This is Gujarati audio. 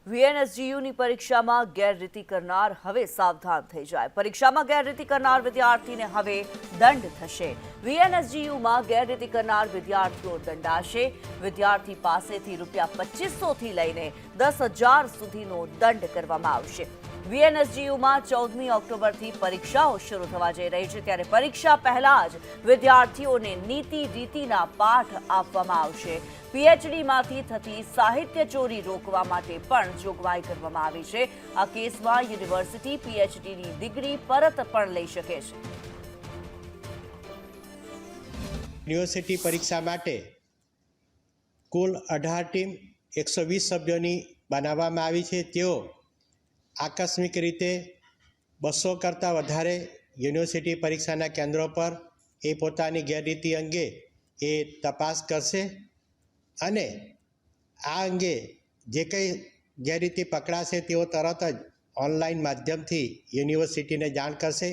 વીએનએસજીયુની પરીક્ષામાં ગેરરીતિ કરનાર હવે સાવધાન થઈ જાય। પરીક્ષામાં ગેરરીતિ કરનાર વિદ્યાર્થીને હવે દંડ થશે। વીએનએસજીયુમાં ગેરરીતિ કરનાર વિદ્યાર્થીઓ દંડાશે। વિદ્યાર્થી પાસેથી ₹2500 થી લઈને 10,000 સુધીનો દંડ કરવામાં આવશે। વીએનએસજીયુમાં 14મી ઓક્ટોબરથી પરીક્ષાઓ શરૂ થવા જઈ રહી છે, ત્યારે પરીક્ષા પહેલા જ વિદ્યાર્થીઓને નીતિ રીતિના પાઠ આપવામાં આવશે। પીએચડીમાંથી થતી સાહિત્ય ચોરી રોકવા માટે પણ જોગવાઈ કરવામાં આવી છે। આ કેસમાં યુનિવર્સિટી પીએચડીની ડિગ્રી પરત પણ લઈ શકે છે। યુનિવર્સિટી પરીક્ષા માટે કુલ 18 ટીમ 120 સભ્યોની બનાવવામાં આવી છે। તેઓ આકસ્મિક રીતે 200 કરતાં વધારે યુનિવર્સિટી પરીક્ષાના કેન્દ્રો પર પોતાની ગેરરીતિ અંગે તપાસ કરશે અને આ અંગે જે કંઈ ગેરરીતિ પકડાશે તેઓ તરત જ ઓનલાઈન માધ્યમથી યુનિવર્સિટીને જાણ કરશે।